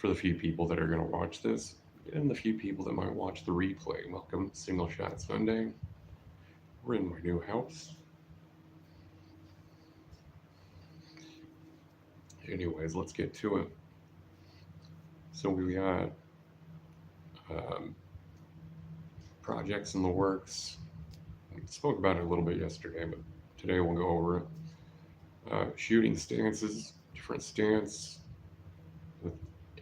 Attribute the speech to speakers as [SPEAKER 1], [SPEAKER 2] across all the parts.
[SPEAKER 1] for the few people that are going to watch this, and the few people that might watch the replay. Welcome, Single Shot Sunday. We're in my new house. Anyways, let's get to it. So we got um, projects in the works. We spoke about it a little bit yesterday, but today we'll go over it. Shooting stances, different stance with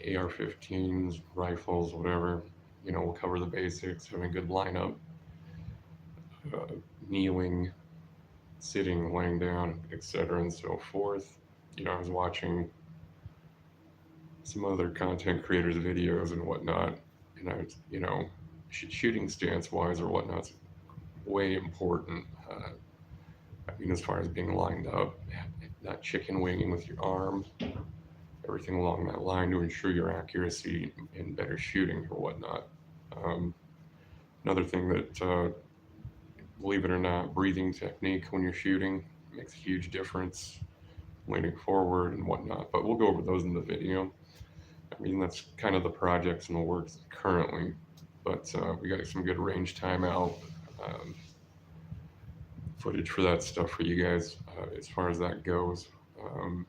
[SPEAKER 1] AR-15s, rifles, whatever. We'll cover the basics, having a good lineup, uh, kneeling, sitting, laying down, etc., and so forth. I was watching some other content creators' videos and whatnot, and I was, shooting stance wise or whatnot's way important. As far as being lined up, not chicken winging with your arm, everything along that line to ensure your accuracy and better shooting or whatnot. Um, Another thing that, believe it or not, breathing technique when you're shooting makes a huge difference, leaning forward and whatnot. But we'll go over those in the video. That's kind of the projects in the works currently. But we got some good range timeout um, footage for that stuff for you guys as far as that goes. Um,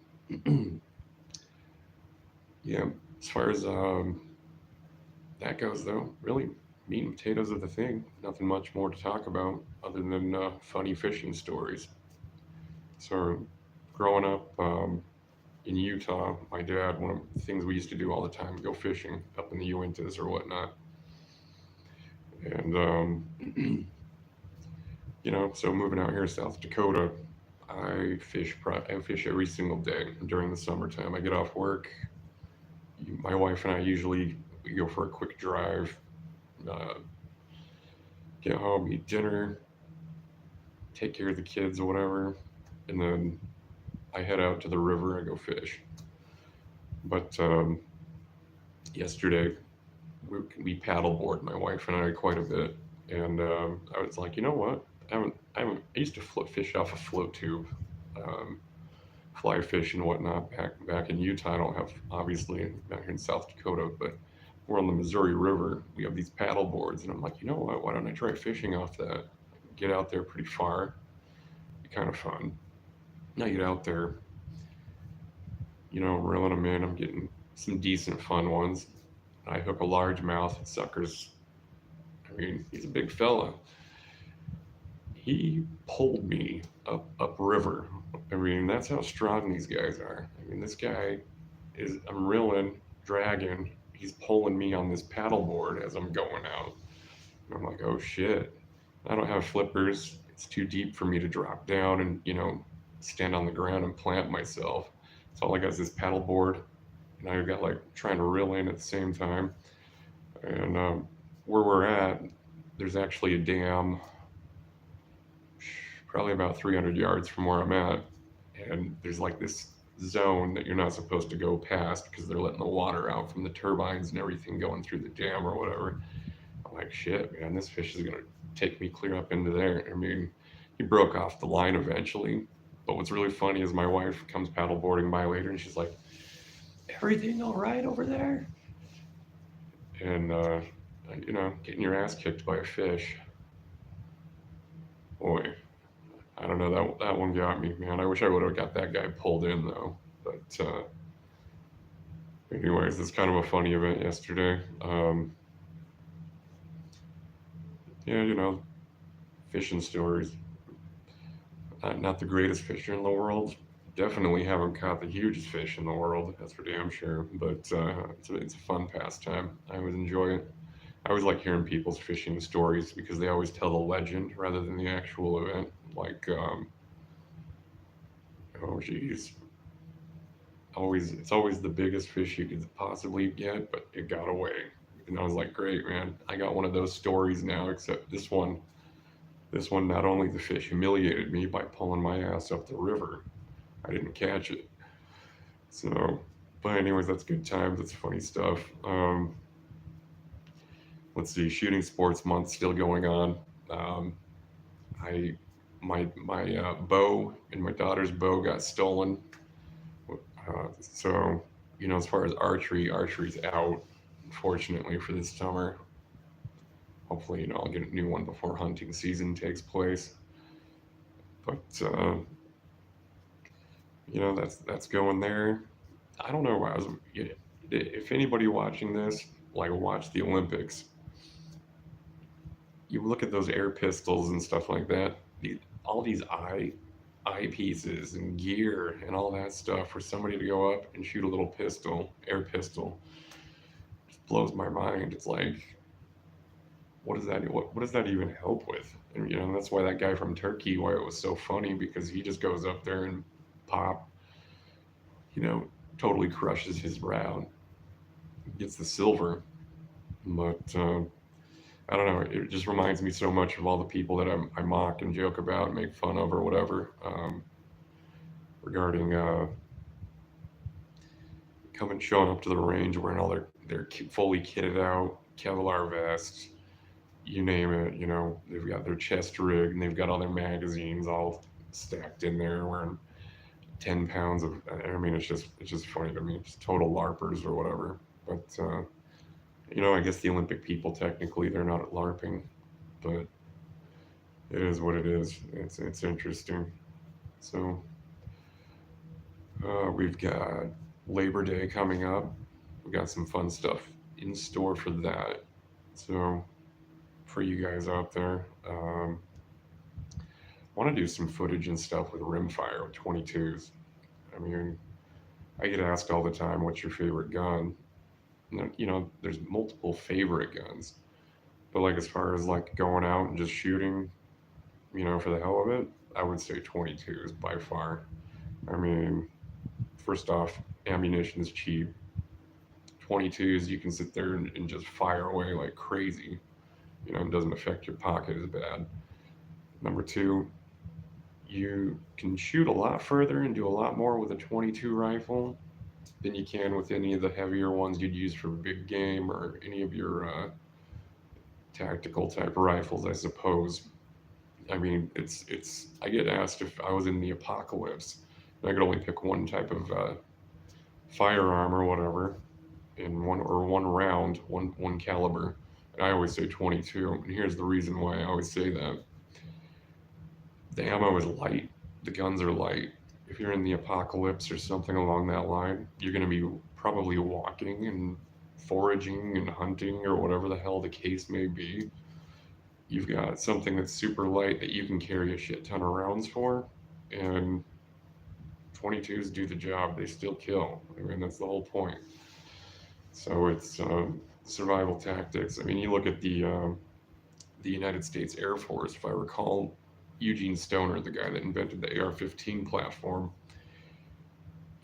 [SPEAKER 1] yeah, as far as that goes, though, really, meat and potatoes are the thing. Nothing much more to talk about other than funny fishing stories. So, growing up in Utah, my dad, one of the things we used to do all the time, go fishing up in the Uintas or whatnot. And, so moving out here to South Dakota, I fish every single day during the summertime. I get off work. My wife and I usually we go for a quick drive, uh, get home, eat dinner, take care of the kids or whatever, and then I head out to the river and go fish. But yesterday we paddleboard, my wife and I, quite a bit, and I was like, you know what? I used to fish off a float tube, um, fly fish and whatnot back in Utah. I don't have obviously back here in South Dakota, but we're on the Missouri River. We have these paddle boards, and I'm like, you know what? Why don't I try fishing off that? Get out there pretty far, be kind of fun. I get out there, reeling them in. I'm getting some decent fun ones. I hook a largemouth. Sucker's, he's a big fella. He pulled me upriver. That's how strong these guys are. This guy I'm reeling, dragging. He's pulling me on this paddleboard as I'm going out. And I'm like, oh shit. I don't have flippers. It's too deep for me to drop down and, stand on the ground and plant myself. So all I got is this paddleboard, and I got like trying to reel in at the same time. And where we're at, there's actually a dam probably about 300 yards from where I'm at, and there's like this zone that you're not supposed to go past because they're letting the water out from the turbines and everything going through the dam or whatever. I'm like, shit, man, this fish is gonna take me clear up into there. He broke off the line eventually. But what's really funny is my wife comes paddleboarding by later and she's like, everything all right over there? And, getting your ass kicked by a fish. Boy, I don't know, that one got me, man. I wish I would have got that guy pulled in, though. But, anyways, it's kind of a funny event yesterday. Yeah, fishing stories. Not the greatest fisher in the world. Definitely haven't caught the hugest fish in the world. That's for damn sure. But it's a fun pastime. I always enjoy it. I always like hearing people's fishing stories because they always tell the legend rather than the actual event. Like, oh geez, it's always the biggest fish you could possibly get, but it got away. And I was like, great, man. I got one of those stories now. Except this one. This one, not only the fish humiliated me by pulling my ass up the river, I didn't catch it. So, but anyways, that's good times. That's funny stuff. Let's see, shooting sports month still going on. Um, I my bow and my daughter's bow got stolen. So as far as archery's out, unfortunately, for this summer. Hopefully, I'll get a new one before hunting season takes place. But that's going there. I don't know. If anybody watching this, like, watch the Olympics, you look at those air pistols and stuff like that. All these eyepieces and gear and all that stuff for somebody to go up and shoot a little air pistol, just blows my mind. It's like, what does that what does that even help with? And that's why that guy from Turkey, why it was so funny, because he just goes up there and pop, you know, totally crushes his round, gets the silver. But I don't know. It just reminds me so much of all the people that I mock and joke about, make fun of, or whatever, regarding showing up to the range wearing all their fully kitted out Kevlar vests, you name it. They've got their chest rigged and they've got all their magazines all stacked in there, wearing 10 pounds of. I mean, it's just funny to me. Just total larpers or whatever. But I guess the Olympic people, technically they're not larping, but it is what it is. It's interesting. So we've got Labor Day coming up. We got some fun stuff in store for that. So for you guys out there, I want to do some footage and stuff with rimfire with 22s. I mean, I get asked all the time, "What's your favorite gun?" And, there's multiple favorite guns, but like as far as like going out and just shooting, for the hell of it, I would say 22s by far. I mean, first off, ammunition is cheap. 22s, you can sit there and just fire away like crazy. It doesn't affect your pocket as bad. Number two, you can shoot a lot further and do a lot more with a 22 rifle than you can with any of the heavier ones you'd use for big game or any of your tactical type rifles, I suppose. I mean, it's. I get asked if I was in the apocalypse and I could only pick one type of firearm or whatever, in one round, one caliber, and I always say 22. And here's the reason why I always say that: the ammo is light, the guns are light. If you're in the apocalypse or something along that line, you're going to be probably walking and foraging and hunting or whatever the hell the case may be. You've got something that's super light that you can carry a shit ton of rounds for, and 22s do the job. They still kill. I mean, that's the whole point. So it's survival tactics. I mean, you look at the United States Air Force, if I recall, Eugene Stoner, the guy that invented the AR-15 platform,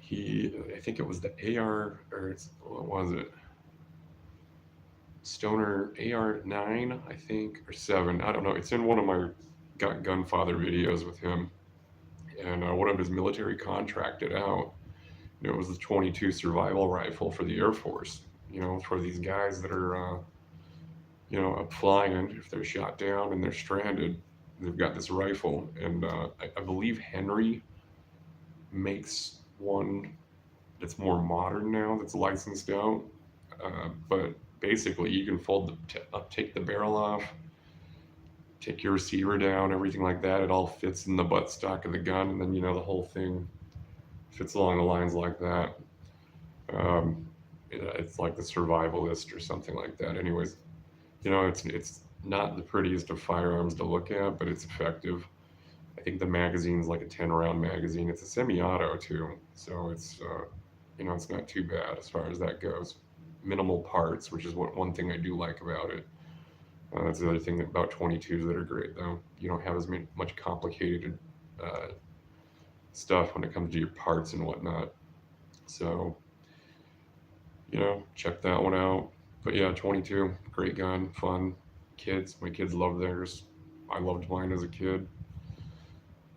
[SPEAKER 1] I think it was the AR, or what was it? Stoner AR-9, I think, or 7. I don't know. It's in one of my Gunfather videos with him. And one of his military contracted out, it was the 22 survival rifle for the Air Force, for these guys that are, up flying. If they're shot down and they're stranded, they've got this rifle. And I believe Henry makes one that's more modern now, that's licensed out. But basically, you can take the barrel off, take your receiver down, everything like that. It all fits in the buttstock of the gun, and then the whole thing fits along the lines like that. It's like the Survivalist or something like that. Anyways, it's not the prettiest of firearms to look at, but it's effective. I think the magazine's like a 10-round magazine. It's a semi-auto too, so it's not too bad as far as that goes. Minimal parts, which is one thing I do like about it. That's the other thing about 22s that are great, though. You don't have as much complicated stuff when it comes to your parts and whatnot. So, check that one out. But yeah, 22, great gun, fun. My kids love theirs. I loved mine as a kid.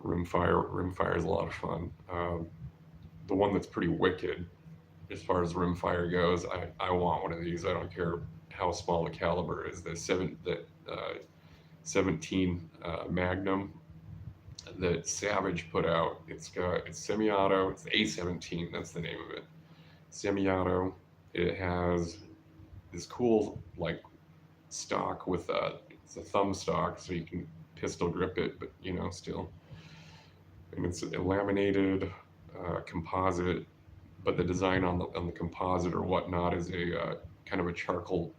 [SPEAKER 1] Rimfire is a lot of fun. The one that's pretty wicked, as far as rimfire goes, I want one of these. I don't care how small the caliber is. The 17 Magnum that Savage put out. It's semi-auto. It's the A17. That's the name of it. semi-auto. It has this cool like stock with it's a thumb stock, so you can pistol grip it, but still. And it's a laminated composite, but the design on the composite or whatnot is a kind of a charcoal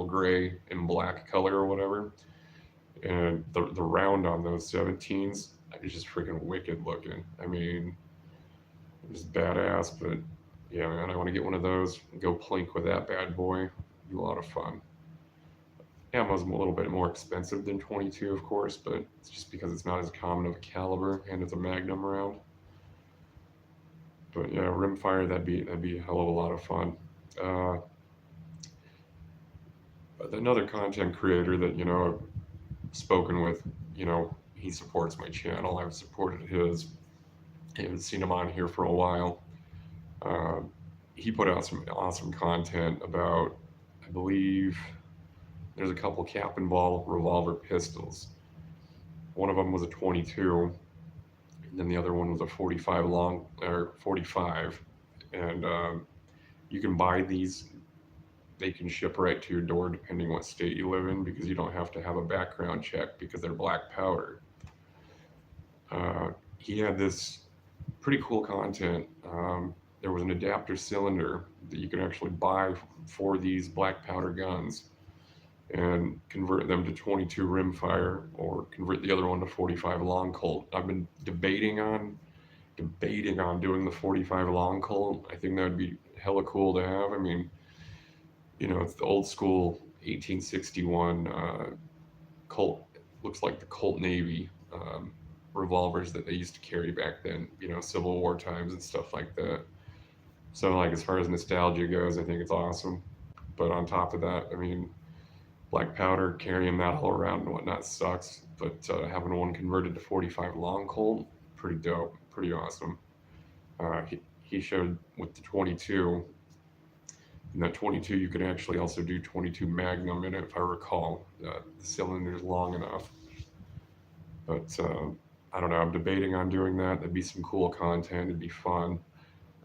[SPEAKER 1] gray and black color or whatever. And the round on those 17s is just freaking wicked looking. I mean, just badass. But yeah, man, I want to get one of those. Go plink with that bad boy. Be a lot of fun. Ammo's a little bit more expensive than 22, of course, but it's just because it's not as common of a caliber and it's a Magnum round. But yeah, rimfire, that'd be a hell of a lot of fun. Uh, Another content creator that I've spoken with, he supports my channel. I've supported his. I haven't seen him on here for a while. Uh, he put out some awesome content about, I believe, there's a couple cap and ball revolver pistols. One of them was a 22, and then the other one was a 45 long or 45. And you can buy these. They can ship right to your door depending what state you live in because you don't have to have a background check because they're black powder. He had this pretty cool content. There was an adapter cylinder that you could actually buy for these black powder guns and convert them to 22 rimfire or convert the other one to 45 long Colt. I've been debating on doing the 45 long Colt. I think that would be hella cool to have. I mean, it's the old school 1861 Colt. Looks like the Colt Navy revolvers that they used to carry back then. Civil War times and stuff like that. So, like, as far as nostalgia goes, I think it's awesome. But on top of that, I mean, black powder carrying that all around and whatnot sucks. But having one converted to 45 long Colt, pretty dope, pretty awesome. He showed with the 22. In that 22, you could actually also do 22 Magnum in it, if I recall. The cylinder's long enough. But I don't know. I'm debating on doing that. That'd be some cool content. It'd be fun.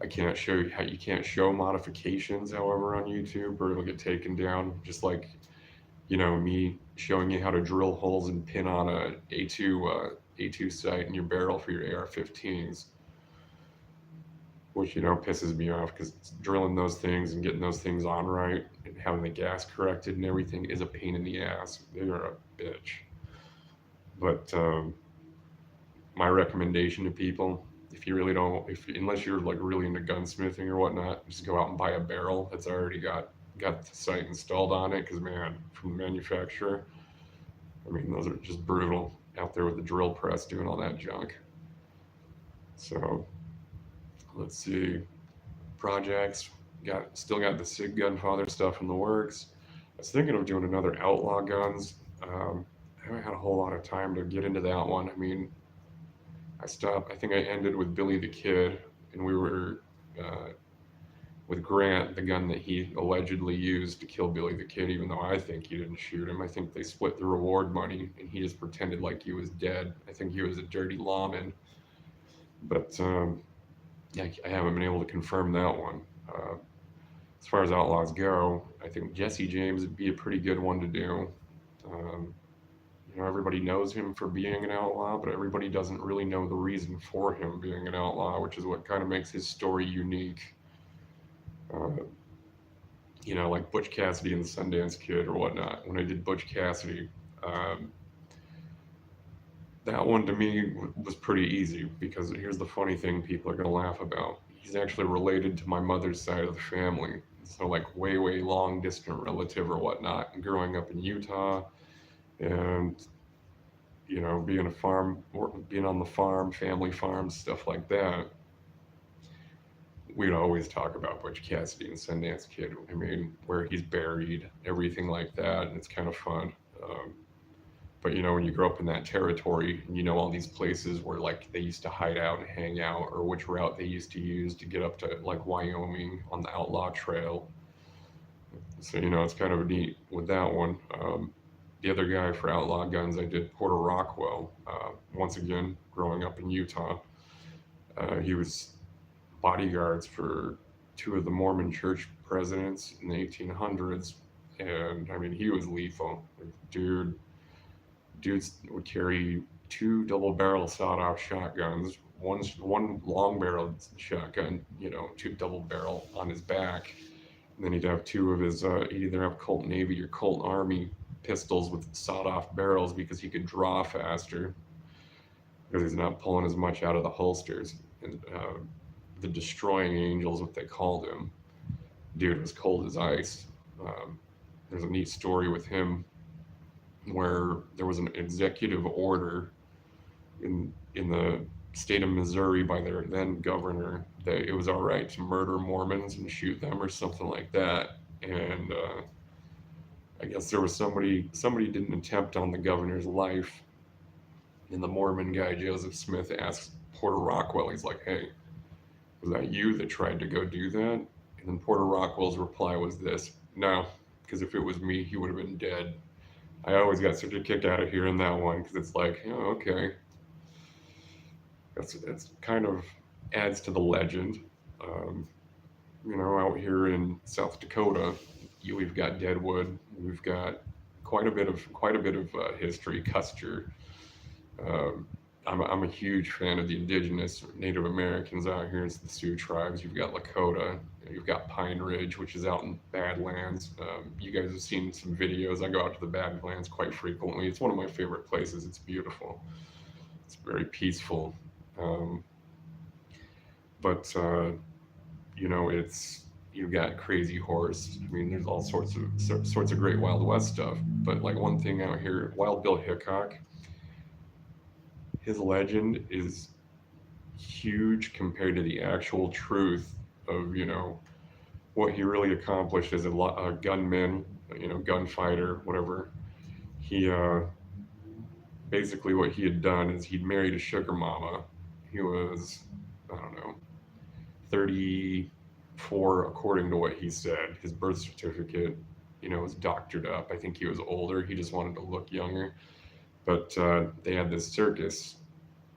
[SPEAKER 1] I can't show you how you can't show modifications, however, on YouTube, or it'll get taken down. Just like me showing you how to drill holes and pin on a A2 sight in your barrel for your AR-15s. Which pisses me off because drilling those things and getting those things on right and having the gas corrected and everything is a pain in the ass. They are a bitch. But my recommendation to people, if you really don't, unless you're like really into gunsmithing or whatnot, just go out and buy a barrel that's already got the sight installed on it. Because man, from the manufacturer, I mean those are just brutal out there with the drill press doing all that junk. So let's see, projects. Still got the Sig Gunfather stuff in the works. I was thinking of doing another Outlaw Guns. I haven't had a whole lot of time to get into that one. I mean, I think I ended with Billy the Kid, and we were with Grant, the gun that he allegedly used to kill Billy the Kid, even though I think he didn't shoot him. I think they split the reward money, and he just pretended like he was dead. I think he was a dirty lawman. But yeah, I haven't been able to confirm that one. As far as Outlaws go, I think Jesse James would be a pretty good one to do. Everybody knows him for being an outlaw, but everybody doesn't really know the reason for him being an outlaw, which is what kind of makes his story unique. Like Butch Cassidy and the Sundance Kid or whatnot. When I did Butch Cassidy, that one to me was pretty easy because here's the funny thing people are going to laugh about. He's actually related to my mother's side of the family. So like way, way long distant relative or whatnot. And growing up in Utah and, being on the farm, family farms, stuff like that. We'd always talk about Butch Cassidy and Sundance Kid. I mean, where he's buried, everything like that. And it's kind of fun. But when you grow up in that territory and all these places where like they used to hide out and hang out or which route they used to use to get up to like Wyoming on the Outlaw Trail. So, it's kind of neat with that one. The other guy for Outlaw Guns, I did Porter Rockwell. Once again, growing up in Utah. He was bodyguards for two of the Mormon church presidents in the 1800s, and I mean he was lethal. Dudes would carry two double-barrel sawed-off shotguns, one long-barreled shotgun, two double-barrel on his back, and then he'd have two of his. He'd either have Colt Navy or Colt Army pistols with sawed-off barrels because he could draw faster because he's not pulling as much out of the holsters. And the Destroying Angels, what they called him, dude was cold as ice. Um, there's a neat story with him where there was an executive order in the state of Missouri by their then governor that it was all right to murder Mormons and shoot them or something like that. And I guess there was somebody did an attempt on the governor's life, and the Mormon guy Joseph Smith asked Porter Rockwell, he's like, "Hey, was that you that tried to go do that?" And then Porter Rockwell's reply was this: "No, because if it was me, he would have been dead." I always got such a kick out of hearing that one because it's like, oh, okay, that's kind of adds to the legend. Um, out here in South Dakota, we've got Deadwood, we've got quite a bit of history. Custer. Um, I'm a huge fan of the indigenous Native Americans out here. It's the Sioux tribes. You've got Lakota. You've got Pine Ridge, which is out in Badlands. You guys have seen some videos. I go out to the Badlands quite frequently. It's one of my favorite places. It's beautiful. It's very peaceful. Um, but it's you've got Crazy Horse. I mean, there's all sorts of great Wild West stuff. But like one thing out here, Wild Bill Hickok, his legend is huge compared to the actual truth of what he really accomplished as a gunman, gunfighter, whatever. He basically what he had done is he'd married a sugar mama. He was, I don't know, 34 according to what he said. His birth certificate, was doctored up. I think he was older. He just wanted to look younger. But they had this circus.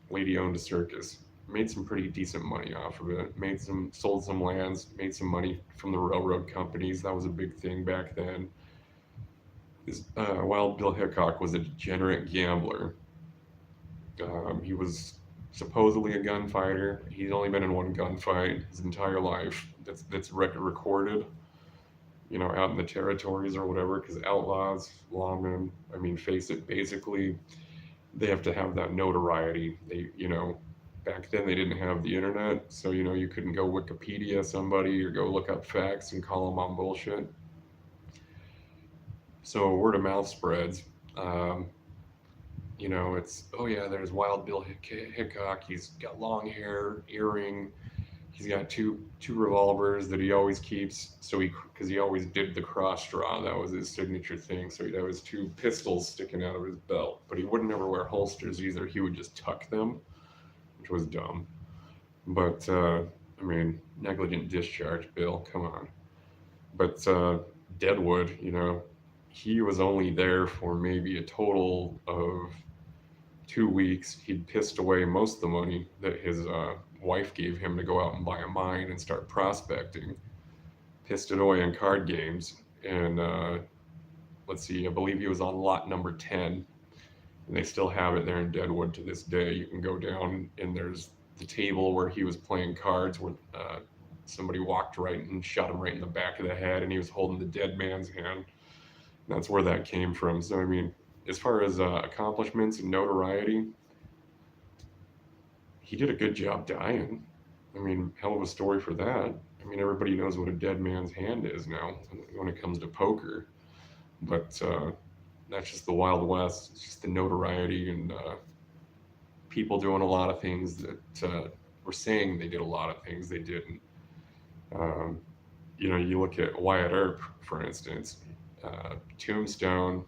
[SPEAKER 1] Lady owned a circus. Made some pretty decent money off of it. Sold some lands, made some money from the railroad companies. That was a big thing back then. Wild Bill Hickok was a degenerate gambler. He was supposedly a gunfighter. He's only been in one gunfight his entire life. That's record recorded. Out in the territories or whatever. Because outlaws, lawmen, I mean, face it. Basically, they have to have that notoriety. Back then they didn't have the internet, so you couldn't go Wikipedia somebody or go look up facts and call them on bullshit. So word of mouth spreads. It's, oh yeah, there's Wild Bill Hickok. He's got long hair, earring. He's got two revolvers that he always keeps. Because he always did the cross draw. That was his signature thing. So he'd have his two pistols sticking out of his belt. But he wouldn't ever wear holsters either. He would just tuck them, which was dumb. But I mean, negligent discharge, Bill. Come on. But Deadwood, he was only there for maybe a total of 2 weeks. He'd pissed away most of the money that his wife gave him to go out and buy a mine and start prospecting. Pissed it away in card games. And let's see, I believe he was on lot number 10. And they still have it there in Deadwood to this day. You can go down and there's the table where he was playing cards where somebody walked right and shot him right in the back of the head and he was holding the dead man's hand. That's where that came from. So, I mean, as far as accomplishments and notoriety, he did a good job dying. I mean, hell of a story for that. I mean, everybody knows what a dead man's hand is now when it comes to poker. But that's just the Wild West. It's just the notoriety and people doing a lot of things that were saying they did a lot of things they didn't. You look at Wyatt Earp, for instance. Tombstone,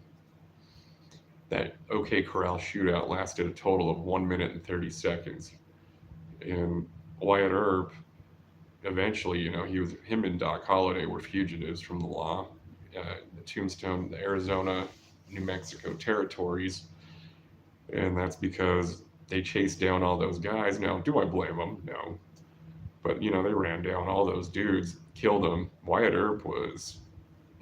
[SPEAKER 1] that OK Corral shootout lasted a total of 1 minute and 30 seconds. And Wyatt Earp, eventually, him and Doc Holliday were fugitives from the law. The Tombstone, the Arizona, New Mexico territories. And that's because they chased down all those guys. Now, do I blame them? No. But they ran down all those dudes, killed them. Wyatt Earp was,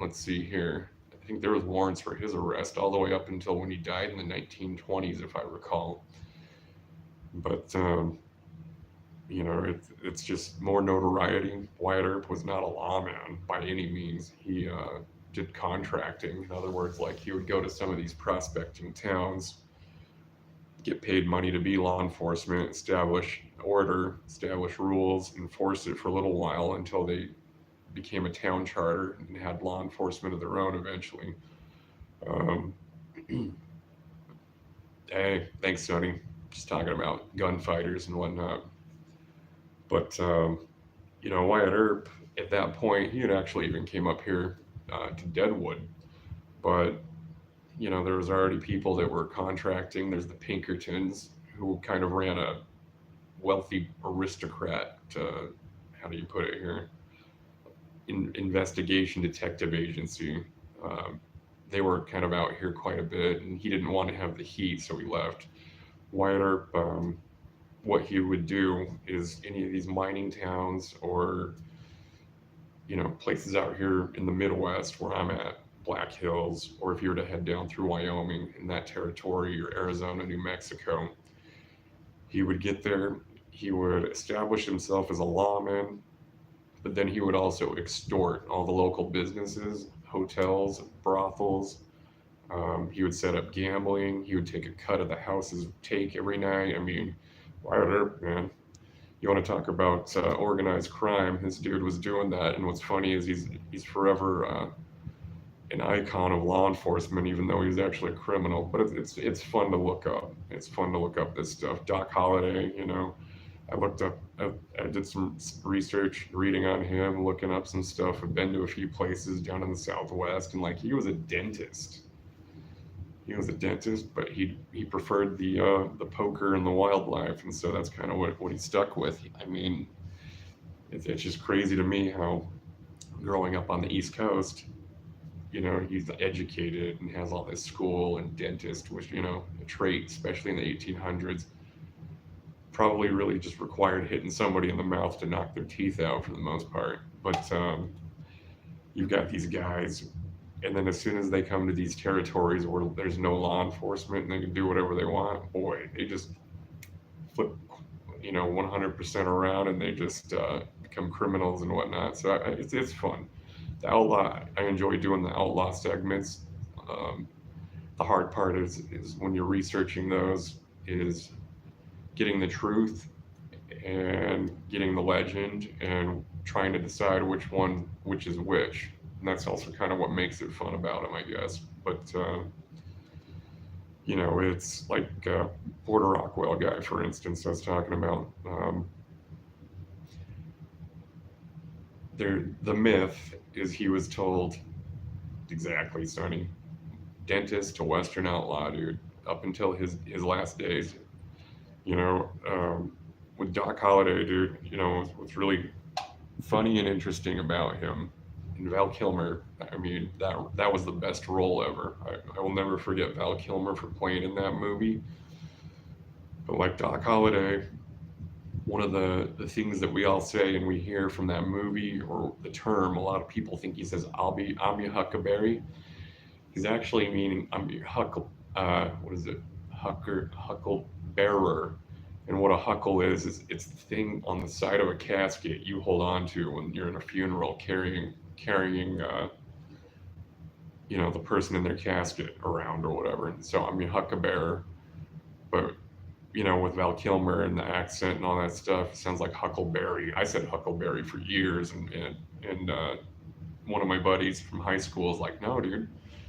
[SPEAKER 1] let's see here, I think there was warrants for his arrest all the way up until when he died in the 1920s, if I recall. But it's just more notoriety. Wyatt Earp was not a lawman by any means. He did contracting. In other words, like he would go to some of these prospecting towns, get paid money to be law enforcement, establish order, establish rules, enforce it for a little while until they became a town charter and had law enforcement of their own eventually. Um, hey, thanks, Sonny. Just talking about gunfighters and whatnot. But Wyatt Earp at that point, he had actually even came up here to Deadwood, but there was already people that were contracting. There's the Pinkertons who kind of ran a wealthy aristocrat, how do you put it here, investigation detective agency. Um, they were kind of out here quite a bit, and he didn't want to have the heat, so he left. Wyatt Earp, what he would do is any of these mining towns or places out here in the Midwest where I'm at, Black Hills, or if you were to head down through Wyoming in that territory or Arizona, New Mexico, he would get there. He would establish himself as a lawman, but then he would also extort all the local businesses, hotels, brothels. He would set up gambling. He would take a cut of the house's take every night. I mean, Wyatt Earp, man, you want to talk about organized crime? This dude was doing that, and what's funny is he's forever an icon of law enforcement, even though he's actually a criminal. But it's fun to look up. It's fun to look up this stuff. Doc Holliday, I looked up, I did some research, reading on him, looking up some stuff. I've been to a few places down in the Southwest, and like he was a dentist. He was a dentist, but he preferred the poker and the wildlife, and so that's kind of what he stuck with. I mean, it's just crazy to me how growing up on the East Coast, he's educated and has all this school and dentist, which a trait, especially in the 1800s, probably really just required hitting somebody in the mouth to knock their teeth out for the most part. But you've got these guys, and then as soon as they come to these territories where there's no law enforcement and they can do whatever they want, boy, they just flip 100% around, and they just become criminals and whatnot. So it's fun. The outlaw, I enjoy doing the outlaw segments. um, the hard part is when you're researching those, is getting the truth and getting the legend and trying to decide which is which. And that's also kind of what makes it fun about them, I guess. But it's like Porter Rockwell guy, for instance, I was talking about. The myth is he was told, exactly, Sonny, dentist to Western outlaw, dude, up until his last days. With Doc Holliday, dude, what's really funny and interesting about him, and Val Kilmer, I mean, that was the best role ever. I will never forget Val Kilmer for playing in that movie. But like Doc Holliday, one of the things that we all say and we hear from that movie, or the term, a lot of people think he says, I'm your huckleberry. He's actually meaning I'm your what is it? Huckle bearer. And what a huckle is it's the thing on the side of a casket you hold on to when you're in a funeral, carrying the person in their casket around or whatever. And so I'm your hucklebearer. But with Val Kilmer and the accent and all that stuff, it sounds like Huckleberry. I said Huckleberry for years, and one of my buddies from high school is like, no, dude,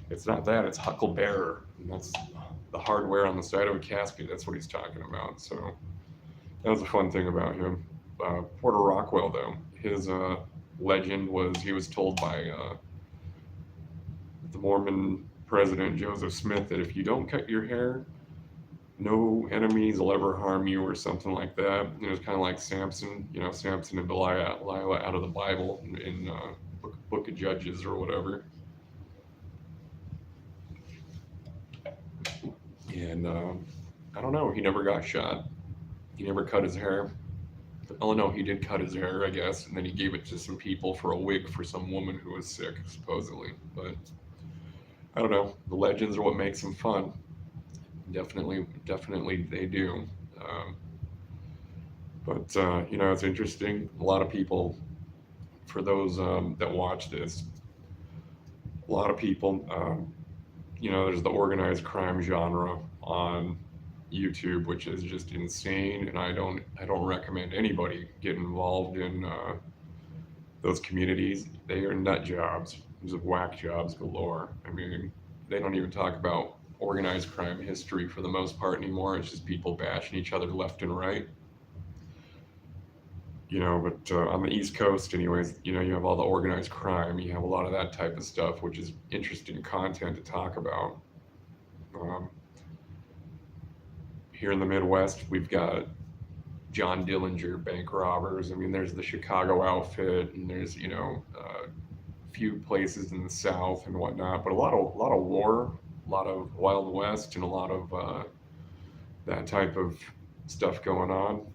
[SPEAKER 1] it's not that. It's Hucklebearer, and that's the hardware on the side of a casket. That's what he's talking about. So that was a fun thing about him. Porter Rockwell, though, his legend was he was told by the Mormon president Joseph Smith that if you don't cut your hair, no enemies will ever harm you, or something like that. It was kind of like Samson, Samson and Delilah out of the Bible in Book of Judges or whatever. And I don't know, he never got shot. He never cut his hair. Oh no, he did cut his hair, I guess, and then he gave it to some people for a wig for some woman who was sick, supposedly. But I don't know. The legends are what makes them fun. Definitely, definitely they do. Um, but it's interesting. A lot of people, for those that watch this, a lot of people, there's the organized crime genre on YouTube, which is just insane, and I don't recommend anybody get involved in those communities. They are nut jobs, just whack jobs galore. I mean, they don't even talk about organized crime history for the most part anymore. It's just people bashing each other left and right. But on the East Coast, anyways, you have all the organized crime. You have a lot of that type of stuff, which is interesting content to talk about. Um, Here in the Midwest, we've got John Dillinger bank robbers. I mean, there's the Chicago outfit, and there's few places in the South and whatnot, but a lot of war, a lot of Wild West, and a lot of that type of stuff going on.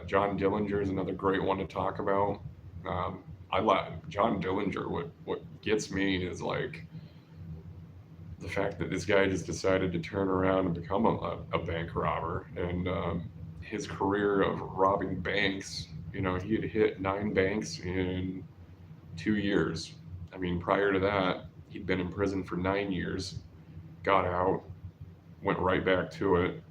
[SPEAKER 1] John Dillinger is another great one to talk about. I like John Dillinger. What gets me is like the fact that this guy just decided to turn around and become a bank robber, and his career of robbing banks. He had hit 9 banks in 2 years. I mean, prior to that, he'd been in prison for 9 years, got out, went right back to it,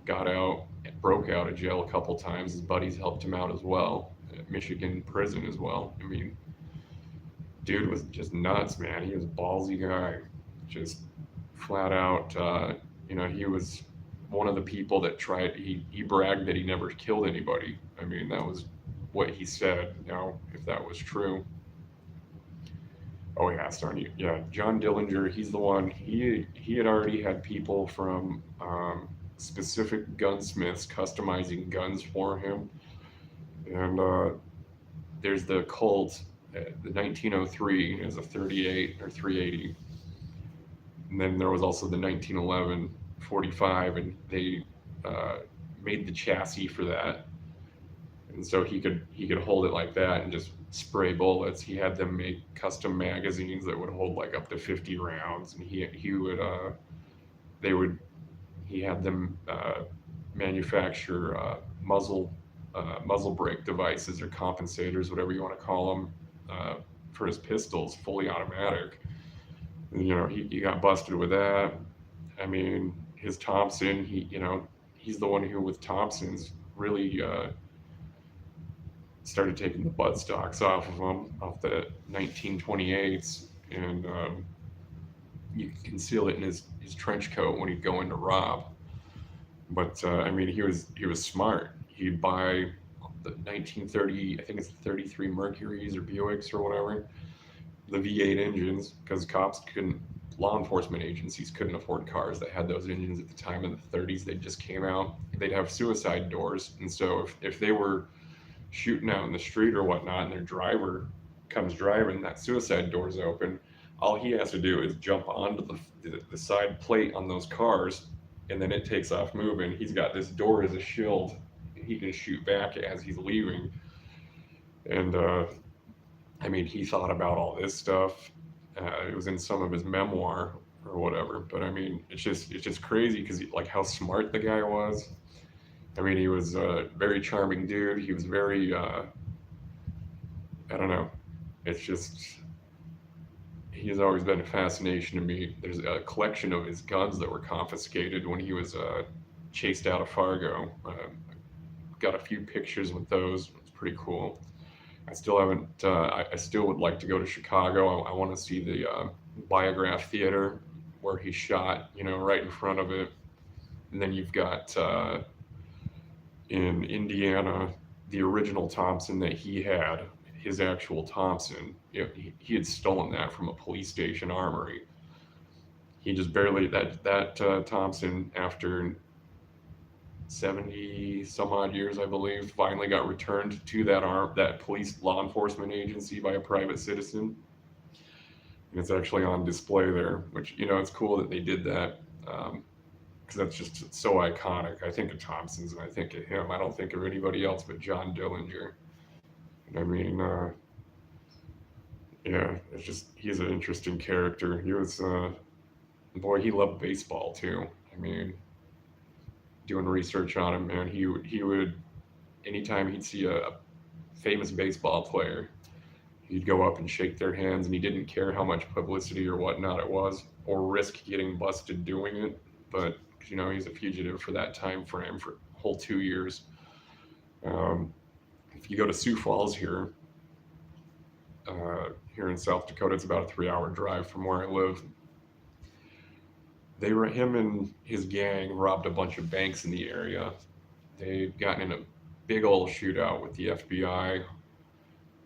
[SPEAKER 1] got out, broke out of jail a couple times. His buddies helped him out as well, at Michigan prison as well. I mean, dude was just nuts, man. He was a ballsy guy, just flat out. He was one of the people that tried. He bragged that he never killed anybody. I mean, that was what he said. Now, if that was true. Oh yeah, Starny. Yeah, John Dillinger. He's the one. He had already had people from specific gunsmiths customizing guns for him, and there's the Colt. The 1903 is a 38 or 380, and then there was also the 1911 45, and they made the chassis for that, and so he could hold it like that and just spray bullets. He had them make custom magazines that would hold like up to 50 rounds, and he would they would he had them manufacture muzzle brake devices or compensators, whatever you want to call them, for his pistols, fully automatic. And, he got busted with that. I mean, his Thompson, he's the one who with Thompsons really started taking the buttstocks off of them, off the 1928s, and you could conceal it in his trench coat when he'd go in to rob. But I mean, he was smart. He'd buy the 1930, I think it's 33 Mercuries or Buicks or whatever, the V8 engines, because law enforcement agencies couldn't afford cars that had those engines at the time. In the 30s, they just came out. They'd have suicide doors, and so if they were shooting out in the street or whatnot, and their driver comes driving, that suicide door's open. All he has to do is jump onto the side plate on those cars, and then it takes off moving. He's got this door as a shield. He can shoot back as he's leaving. And I mean, he thought about all this stuff. It was in some of his memoir or whatever. But I mean, it's just crazy because like how smart the guy was. I mean, he was a very charming dude. He was very I don't know. It's just he's always been a fascination to me. There's a collection of his guns that were confiscated when he was chased out of Fargo. Got a few pictures with those. It's pretty cool. I still haven't. I still would like to go to Chicago. I want to see the Biograph Theater where he shot. Right in front of it. And then you've got in Indiana the original Thompson that he had. His actual Thompson. He had stolen that from a police station armory. He just barely that Thompson, after 70 some odd years, I believe, finally got returned to that police law enforcement agency by a private citizen. And it's actually on display there, which it's cool that they did that. because that's just so iconic. I think of Thompson's and I think of him. I don't think of anybody else but John Dillinger. And I mean, yeah, it's just he's an interesting character. He was, boy, he loved baseball too. I mean, doing research on him, man, he would anytime he'd see a famous baseball player, he'd go up and shake their hands, and he didn't care how much publicity or whatnot it was, or risk getting busted doing it. But he's a fugitive for that time frame for a whole 2 years. Um, if you go to Sioux Falls here in South Dakota, it's about a 3-hour drive from where I live. Him and his gang robbed a bunch of banks in the area. They'd gotten in a big old shootout with the FBI.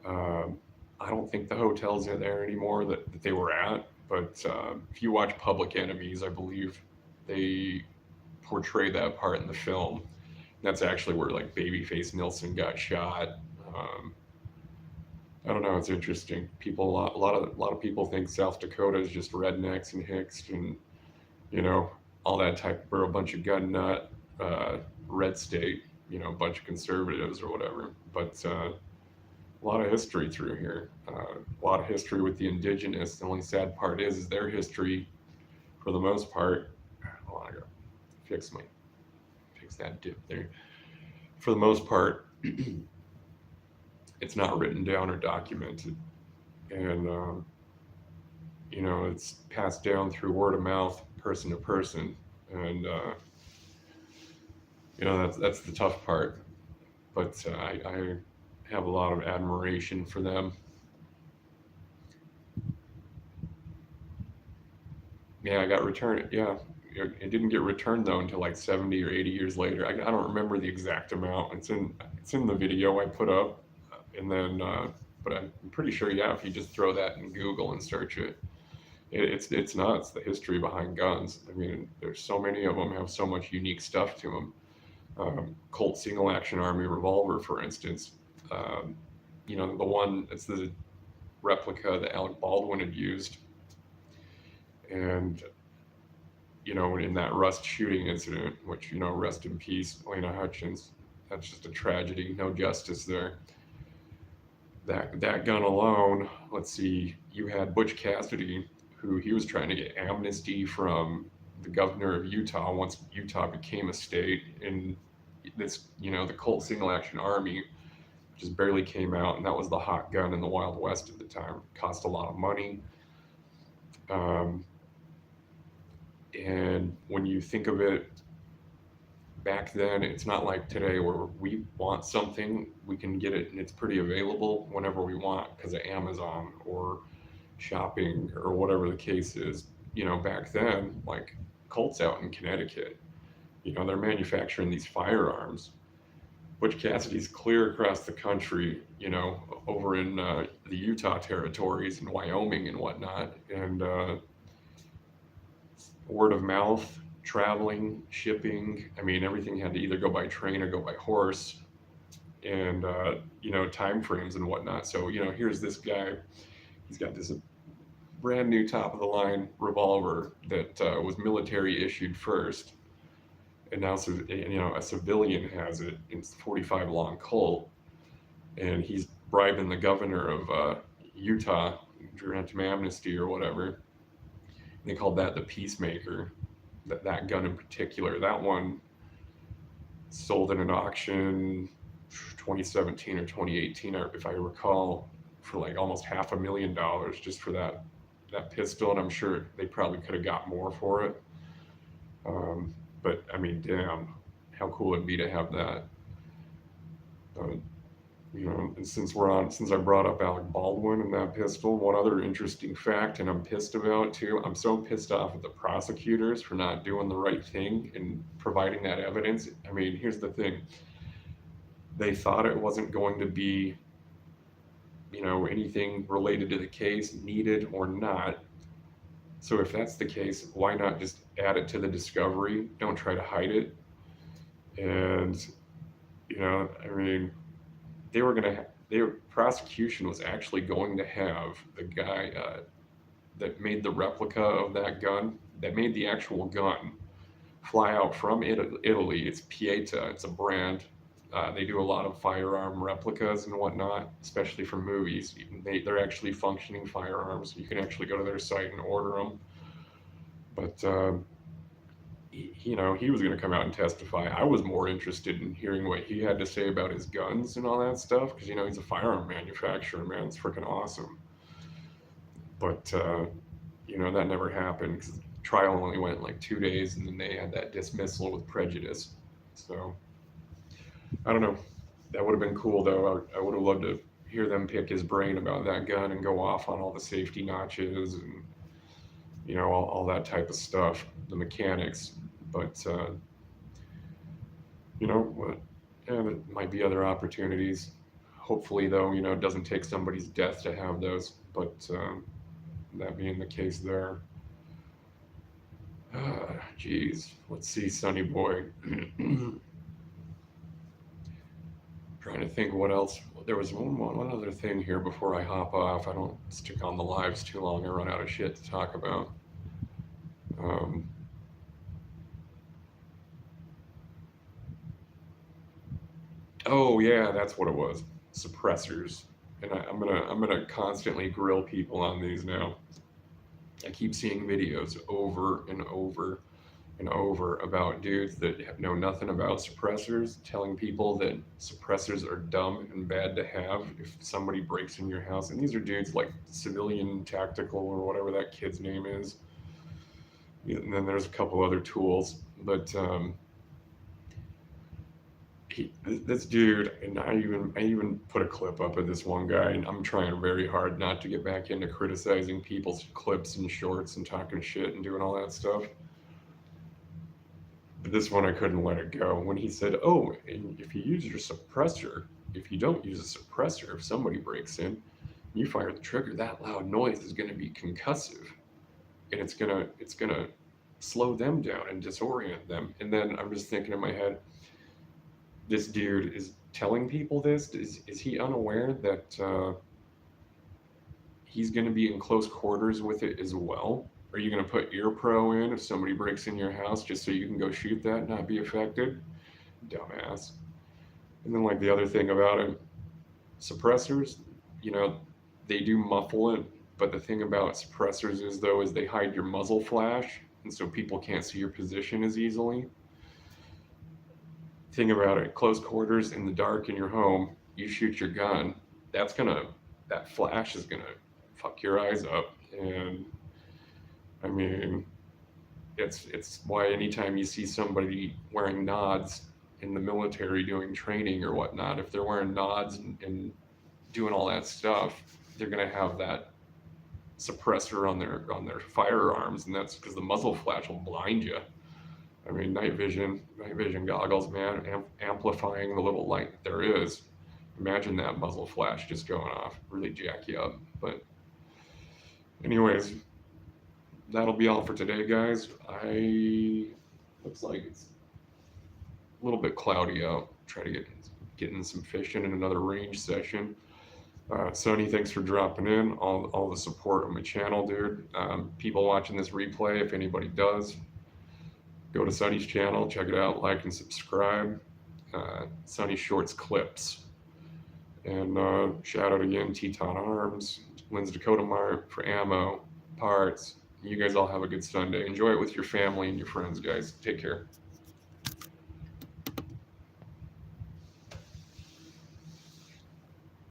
[SPEAKER 1] Um, I don't think the hotel's in there anymore that they were at, but if you watch Public Enemies, I believe they portray that part in the film. That's actually where like Babyface Nilsson got shot. Um, I don't know. It's interesting. People, a lot of people think South Dakota is just rednecks and hicks and you know all that type. We're a bunch of gun nut, uh, red state. A bunch of conservatives or whatever. But a lot of history through here. A lot of history with the indigenous. The only sad part is their history, for the most part. Hold on, I gotta fix my fix that dip there. For the most part, it's not written down or documented, and it's passed down through word of mouth, person to person, and that's the tough part. But I have a lot of admiration for them. Yeah, I got returned. Yeah, it didn't get returned though until like 70 or 80 years later. I don't remember the exact amount. It's in the video I put up, and then but I'm pretty sure, yeah, if you just throw that in Google and search it, it's nuts, the history behind guns. I mean, there's so many of them have so much unique stuff to them. Colt Single Action Army revolver, for instance. Um, the one, it's the replica that Alec Baldwin had used, and in that Rust shooting incident, which rest in peace, Lena Hutchins. That's just a tragedy. No justice there. That gun alone. Let's see. You had Butch Cassidy, who he was trying to get amnesty from the governor of Utah once Utah became a state, and the Colt Single Action Army just barely came out, and that was the hot gun in the Wild West at the time. It cost a lot of money. Um, and when you think of it back then, it's not like today where we want something, we can get it and it's pretty available whenever we want because of Amazon or shopping or whatever the case is. Back then, like Colt's out in Connecticut, they're manufacturing these firearms. Butch Cassidy's clear across the country, over in the Utah territories and Wyoming and whatnot. And word of mouth, traveling, shipping. I mean, everything had to either go by train or go by horse, and time frames and whatnot. So here's this guy. He's got this brand new top of the line revolver that was military issued first, and now a civilian has it. It's 45 long Colt, and he's bribing the governor of Utah, grant him amnesty or whatever. They called that the Peacemaker. That gun in particular, that one sold in an auction 2017 or 2018, if I recall, for like almost $500,000 just for that pistol, and I'm sure they probably could have got more for it. But I mean, damn, how cool it'd be to have that. Uh, and since I brought up Alec Baldwin and that pistol, one other interesting fact, and I'm pissed about too. I'm so pissed off at the prosecutors for not doing the right thing and providing that evidence. I mean, here's the thing: they thought it wasn't going to be, anything related to the case, needed or not. So if that's the case, why not just add it to the discovery? Don't try to hide it. And I mean, they were going to their prosecution was actually going to have the guy that made the replica of that gun, that made the actual gun, fly out from Italy. It's Pieta. It's a brand. They do a lot of firearm replicas and whatnot, especially for movies. They're actually functioning firearms. You can actually go to their site and order them. But he was going to come out and testify. I was more interested in hearing what he had to say about his guns and all that stuff because he's a firearm manufacturer, man. It's freaking awesome. But that never happened because the trial only went like 2 days, and then they had that dismissal with prejudice. So I don't know. That would have been cool though. I would have loved to hear them pick his brain about that gun and go off on all the safety notches and all that type of stuff, the mechanics. But there might be other opportunities. Hopefully, though, it doesn't take somebody's death to have those. But that being the case, there. Geez, let's see, Sonny Boy. Trying to think what else. There was one other thing here before I hop off. I don't stick on the lives too long. I run out of shit to talk about. Oh yeah, that's what it was. Suppressors. And I'm gonna constantly grill people on these now. I keep seeing videos over and over and over about dudes that know nothing about suppressors, telling people that suppressors are dumb and bad to have if somebody breaks in your house. And these are dudes like Civilian Tactical or whatever that kid's name is. And then there's a couple other tools, but this dude, and I even put a clip up of this one guy, and I'm trying very hard not to get back into criticizing people's clips and shorts and talking shit and doing all that stuff. But this one I couldn't let it go when he said, "Oh, and if you use your suppressor, if you don't use a suppressor, if somebody breaks in, you fire the trigger, that loud noise is going to be concussive, and it's gonna slow them down and disorient them." And then I'm just thinking in my head, this dude is telling people this. Is he unaware that he's going to be in close quarters with it as well? Are you going to put ear pro in if somebody breaks in your house just so you can go shoot that and not be affected? Dumbass. And then like the other thing about it, suppressors, they do muffle it, but the thing about suppressors is they hide your muzzle flash, and so people can't see your position as easily. Think about it, close quarters in the dark in your home, you shoot your gun, that flash is gonna fuck your eyes up. And I mean, it's why anytime you see somebody wearing nods in the military doing training or whatnot, if they're wearing nods and doing all that stuff, they're gonna have that suppressor on their firearms, and that's because the muzzle flash will blind you. I mean, night vision goggles, man, amplifying the little light that there is. Imagine that muzzle flash just going off, really jack you up. But anyways, that'll be all for today, guys. Looks like it's a little bit cloudy out. Try to get in some fishing in another range session. Sonny, thanks for dropping in. All the support on my channel, dude. People watching this replay, if anybody does, go to Sonny's channel, check it out, like and subscribe. Sonny Shorts Clips. And shout out again, Teton Arms, Lynn's Dakota Mart for ammo, parts. You guys all have a good Sunday. Enjoy it with your family and your friends, guys. Take care.